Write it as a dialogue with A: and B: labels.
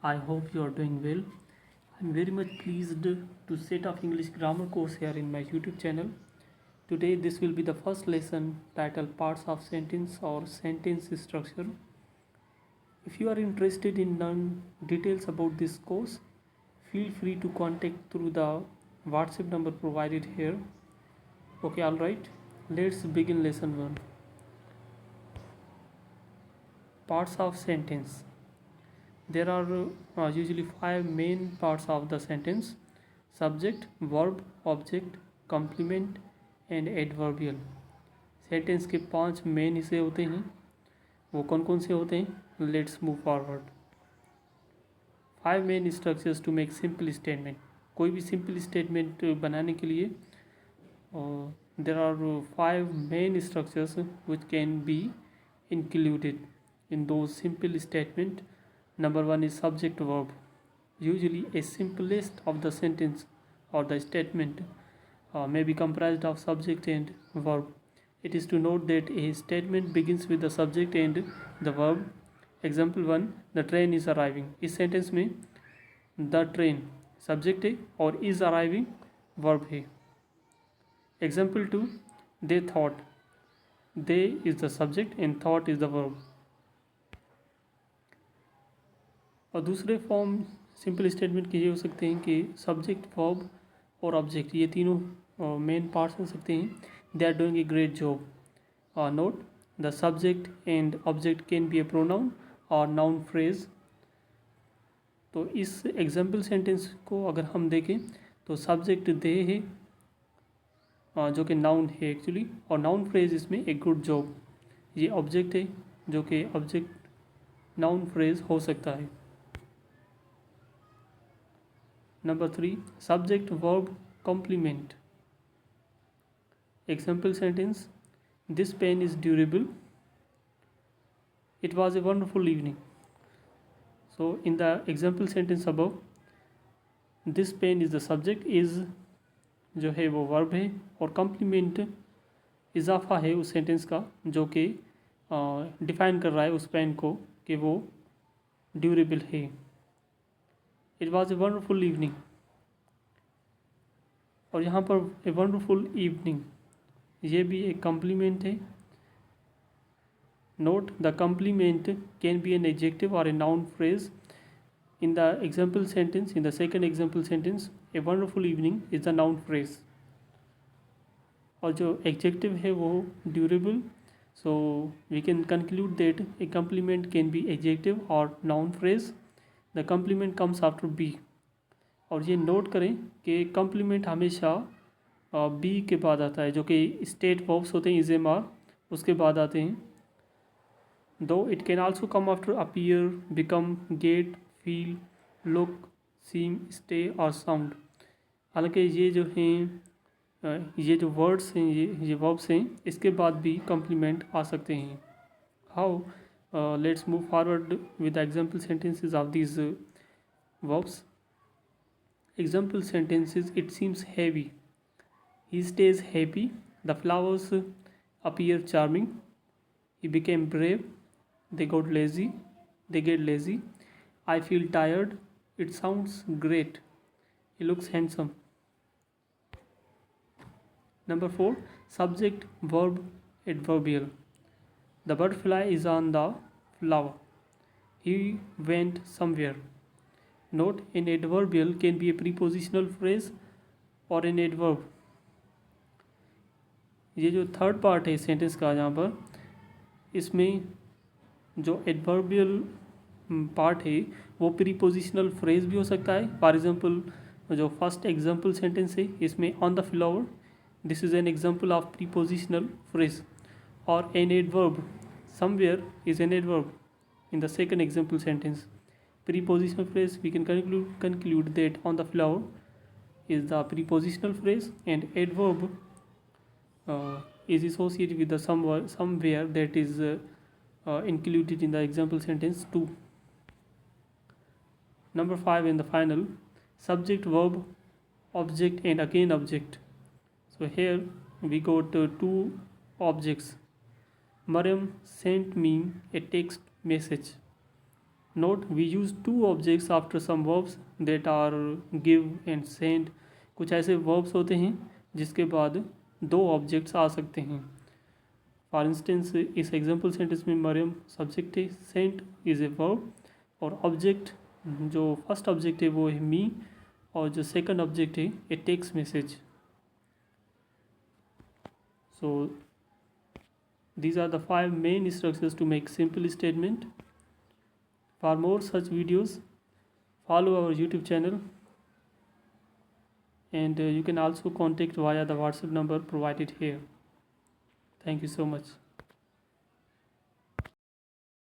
A: I hope you are doing well. I'm very much pleased to set up English grammar course here in my YouTube channel. Today this will be the first lesson titled Parts of Sentence or Sentence Structure. If you are interested in learn details about this course, feel free to contact through the WhatsApp number provided here. Okay, alright. Let's begin lesson 1. Parts of sentence. There are usually 5 main parts of the sentence: subject, verb, object, complement and adverbial. Sentence के 5 main हिस्से होते हैं, वो कौन कौन से होते हैं? Let's move forward. 5 main structures to make simple statement. कोई भी सिंपल स्टेटमेंट बनाने के लिए there are 5 main structures which can be included in those simple statement. Number 1 is subject verb. Usually a simplest of the sentence or the statement may be comprised of subject and verb. It is to note that a statement begins with the subject and the verb. Example 1, the train is arriving. इस sentence में the train subject है और is arriving verb है. Example 2, they thought. They is the subject and thought is the verb. और दूसरे form simple statement के ये हो सकते हैं कि सब्जेक्ट, वर्ब और ऑब्जेक्ट, ये तीनों मेन पार्ट्स हो सकते हैं. They are doing a great job. Note the subject and object can be a pronoun और नाउन फ्रेज. तो इस एग्जाम्पल सेंटेंस को अगर हम देखें तो सब्जेक्ट दे है जो कि नाउन है एक्चुअली, और नाउन फ्रेज इसमें ए गुड जॉब. ये ऑब्जेक्ट है जो कि ऑब्जेक्ट नाउन फ्रेज हो सकता है. Number 3, subject verb complement. Example sentence: this pen is durable. It was a wonderful evening. So in the example sentence above, this pen is the subject, is जो है वो verb है और complement इजाफा है उस सेंटेंस का जो कि डिफाइन कर रहा है उस पेन को कि वो ड्यूरेबल है. It was a wonderful evening. और यहाँ पर ए वंडरफुल इवनिंग ये भी एक कम्प्लीमेंट है. Note the complement can be an adjective और a noun phrase. In the example sentence, in the second example sentence, a wonderful evening is the noun phrase. और जो एडजेक्टिव है वो durable. So we can conclude that a complement can be adjective और noun phrase. The complement comes after be. और ये note करें कि complement हमेशा बी के बाद आता है, जो कि स्टेट वर्ब्स होते हैं इज एम आर, उसके बाद आते हैं. Though it can also come after appear, become, get, feel, look, seem, stay और साउंड. हालांकि ये जो हैं ये जो वर्ड्स हैं, ये वर्ब्स हैं, इसके बाद भी कम्प्लीमेंट आ सकते हैं. How? Let's move forward with the example sentences of these verbs. Example sentences: it seems heavy. He stays happy. The flowers appear charming. He became brave. They got lazy. They get lazy. I feel tired. It sounds great. He looks handsome. Number 4, subject verb adverbial. The butterfly is on the flower. He went somewhere. Note, an adverbial can be a prepositional phrase or an adverb. ये जो third part है sentence का, यहाँ पर इसमें जो adverbial part है वो प्रीपोजिशनल फ्रेज भी हो सकता है. फॉर एग्जांपल जो फर्स्ट एग्जांपल सेंटेंस है इसमें on the flower, this is an example of prepositional phrase. और an adverb somewhere is an adverb in the second example sentence. Prepositional phrase, we can conclude that on the flower is the prepositional phrase, and adverb is associated with the somewhere that is included in the example sentence 2. Number 5 and the final, subject verb object and again object. So here we got 2 objects. Mariam sent me a text message. Note, we use two objects after some verbs that are give and send. कुछ ऐसे verbs होते हैं जिसके बाद दो objects आ सकते हैं. For instance इस एग्जाम्पल सेंटेंस में मरियम सब्जेक्ट है, सेंट इज़ ए वर्ब, और ऑब्जेक्ट जो फर्स्ट ऑब्जेक्ट है वो है मी, और जो सेकंड ऑब्जेक्ट है ए text message. So these are the 5 main structures to make simple statement. For more such videos, follow our YouTube channel, and you can also contact via the WhatsApp number provided here. Thank you so much.